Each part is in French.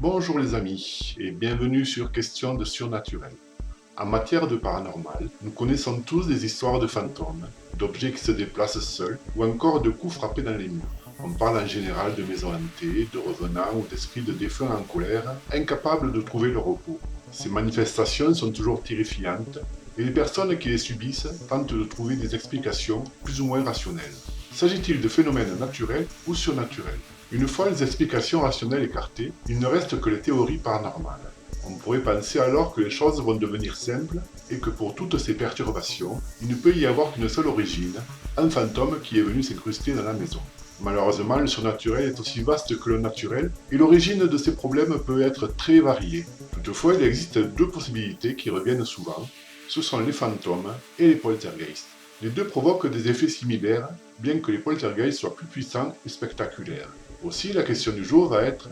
Bonjour les amis et bienvenue sur Question de surnaturel. En matière de paranormal, nous connaissons tous des histoires de fantômes, d'objets qui se déplacent seuls ou encore de coups frappés dans les murs. On parle en général de maisons hantées, de revenants ou d'esprits de défunts en colère, incapables de trouver le repos. Ces manifestations sont toujours terrifiantes et les personnes qui les subissent tentent de trouver des explications plus ou moins rationnelles. S'agit-il de phénomènes naturels ou surnaturels? Une fois les explications rationnelles écartées, il ne reste que les théories paranormales. On pourrait penser alors que les choses vont devenir simples et que pour toutes ces perturbations, il ne peut y avoir qu'une seule origine, un fantôme qui est venu s'incruster dans la maison. Malheureusement, le surnaturel est aussi vaste que le naturel et l'origine de ces problèmes peut être très variée. Toutefois, il existe deux possibilités qui reviennent souvent, ce sont les fantômes et les poltergeists. Les deux provoquent des effets similaires, bien que les poltergeists soient plus puissants et spectaculaires. Aussi, la question du jour va être: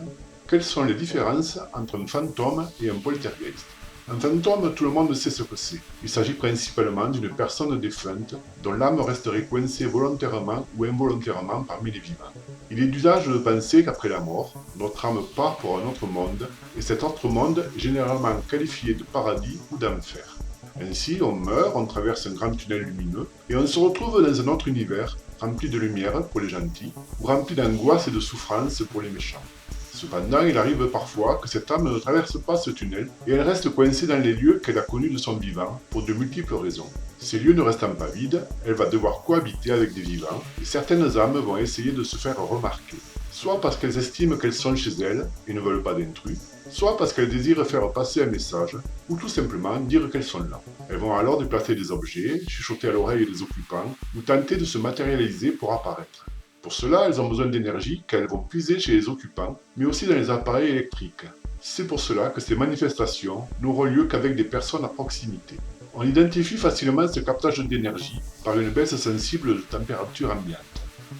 quelles sont les différences entre un fantôme et un poltergeist? Un fantôme, tout le monde sait ce que c'est. Il s'agit principalement d'une personne défunte dont l'âme resterait coincée volontairement ou involontairement parmi les vivants. Il est d'usage de penser qu'après la mort, notre âme part pour un autre monde, et cet autre monde est généralement qualifié de paradis ou d'enfer. Ainsi, on meurt, on traverse un grand tunnel lumineux, et on se retrouve dans un autre univers, rempli de lumière pour les gentils, ou rempli d'angoisse et de souffrance pour les méchants. Cependant, il arrive parfois que cette âme ne traverse pas ce tunnel, et elle reste coincée dans les lieux qu'elle a connus de son vivant, pour de multiples raisons. Ces lieux ne restant pas vides, elle va devoir cohabiter avec des vivants, et certaines âmes vont essayer de se faire remarquer. Soit parce qu'elles estiment qu'elles sont chez elles, et ne veulent pas d'intrus, soit parce qu'elles désirent faire passer un message, ou tout simplement dire qu'elles sont là. Elles vont alors déplacer des objets, chuchoter à l'oreille des occupants, ou tenter de se matérialiser pour apparaître. Pour cela, elles ont besoin d'énergie qu'elles vont puiser chez les occupants, mais aussi dans les appareils électriques. C'est pour cela que ces manifestations n'auront lieu qu'avec des personnes à proximité. On identifie facilement ce captage d'énergie par une baisse sensible de température ambiante.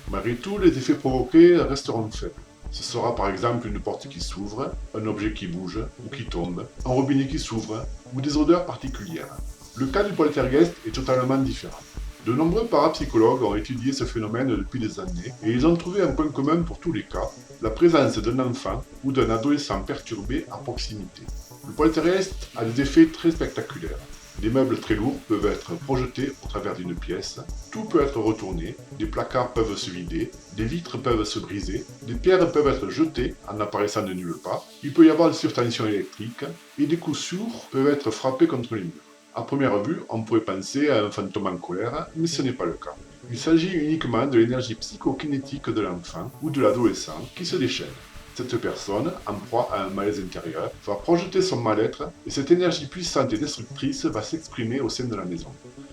Malgré tout, les effets provoqués resteront faibles. Ce sera par exemple une porte qui s'ouvre, un objet qui bouge ou qui tombe, un robinet qui s'ouvre ou des odeurs particulières. Le cas du poltergeist est totalement différent. De nombreux parapsychologues ont étudié ce phénomène depuis des années et ils ont trouvé un point commun pour tous les cas, la présence d'un enfant ou d'un adolescent perturbé à proximité. Le poltergeist a des effets très spectaculaires. Des meubles très lourds peuvent être projetés au travers d'une pièce, tout peut être retourné, des placards peuvent se vider, des vitres peuvent se briser, des pierres peuvent être jetées en apparaissant de nulle part, il peut y avoir des surtensions électriques et des coups sourds peuvent être frappés contre les murs. À première vue, on pourrait penser à un fantôme en colère, mais ce n'est pas le cas. Il s'agit uniquement de l'énergie psychokinétique de l'enfant ou de l'adolescent qui se déchaîne. Cette personne, en proie à un malaise intérieur, va projeter son mal-être et cette énergie puissante et destructrice va s'exprimer au sein de la maison.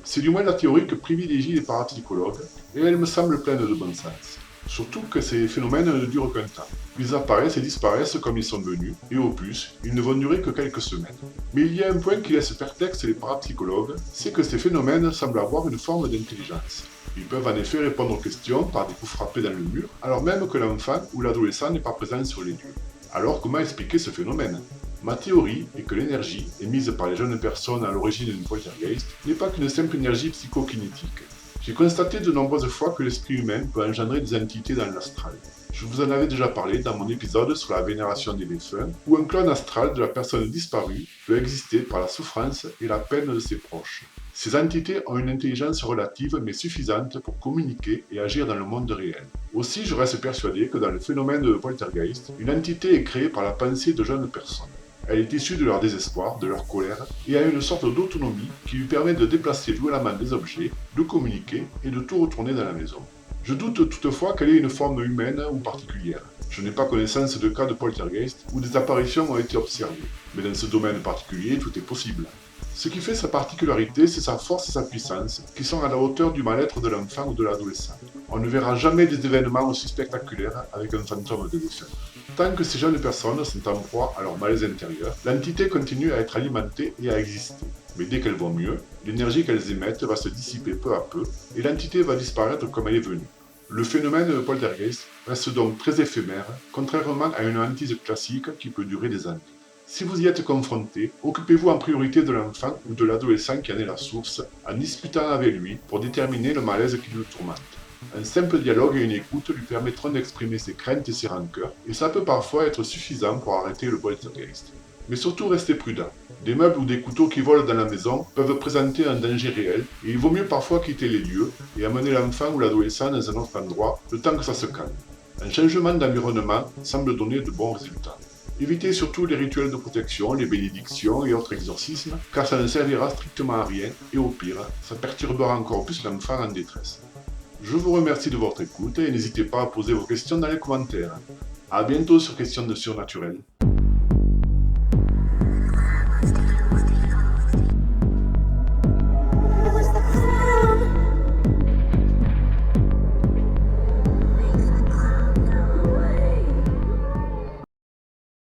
C'est du moins la théorie que privilégient les parapsychologues et elle me semble pleine de bon sens. Surtout que ces phénomènes ne durent qu'un temps. Ils apparaissent et disparaissent comme ils sont venus, et au plus, ils ne vont durer que quelques semaines. Mais il y a un point qui laisse perplexe les parapsychologues, c'est que ces phénomènes semblent avoir une forme d'intelligence. Ils peuvent en effet répondre aux questions par des coups frappés dans le mur, alors même que l'enfant ou l'adolescent n'est pas présent sur les lieux. Alors comment expliquer ce phénomène? Ma théorie est que l'énergie émise par les jeunes personnes à l'origine d'une poltergeist n'est pas qu'une simple énergie psychokinétique. J'ai constaté de nombreuses fois que l'esprit humain peut engendrer des entités dans l'astral. Je vous en avais déjà parlé dans mon épisode sur la vénération des défunts, où un clone astral de la personne disparue peut exister par la souffrance et la peine de ses proches. Ces entités ont une intelligence relative mais suffisante pour communiquer et agir dans le monde réel. Aussi, je reste persuadé que dans le phénomène de poltergeist, une entité est créée par la pensée de jeunes personnes. Elle est issue de leur désespoir, de leur colère, et a une sorte d'autonomie qui lui permet de déplacer violemment des objets, de communiquer et de tout retourner dans la maison. Je doute toutefois qu'elle ait une forme humaine ou particulière. Je n'ai pas connaissance de cas de poltergeist où des apparitions ont été observées, mais dans ce domaine particulier, tout est possible. Ce qui fait sa particularité, c'est sa force et sa puissance, qui sont à la hauteur du mal-être de l'enfant ou de l'adolescent. On ne verra jamais des événements aussi spectaculaires avec un fantôme de défunt. Tant que ces jeunes personnes sont en proie à leur malaise intérieur, l'entité continue à être alimentée et à exister. Mais dès qu'elles vont mieux, l'énergie qu'elles émettent va se dissiper peu à peu, et l'entité va disparaître comme elle est venue. Le phénomène de poltergeist reste donc très éphémère, contrairement à une hantise classique qui peut durer des années. Si vous y êtes confronté, occupez-vous en priorité de l'enfant ou de l'adolescent qui en est la source, en discutant avec lui pour déterminer le malaise qui le tourmente. Un simple dialogue et une écoute lui permettront d'exprimer ses craintes et ses rancœurs, et ça peut parfois être suffisant pour arrêter le poltergeist. Mais surtout restez prudent. Des meubles ou des couteaux qui volent dans la maison peuvent présenter un danger réel, et il vaut mieux parfois quitter les lieux et amener l'enfant ou l'adolescent dans un autre endroit le temps que ça se calme. Un changement d'environnement semble donner de bons résultats. Évitez surtout les rituels de protection, les bénédictions et autres exorcismes, car ça ne servira strictement à rien, et au pire, ça perturbera encore plus l'enfant en détresse. Je vous remercie de votre écoute et n'hésitez pas à poser vos questions dans les commentaires. A bientôt sur Questions de Surnaturel.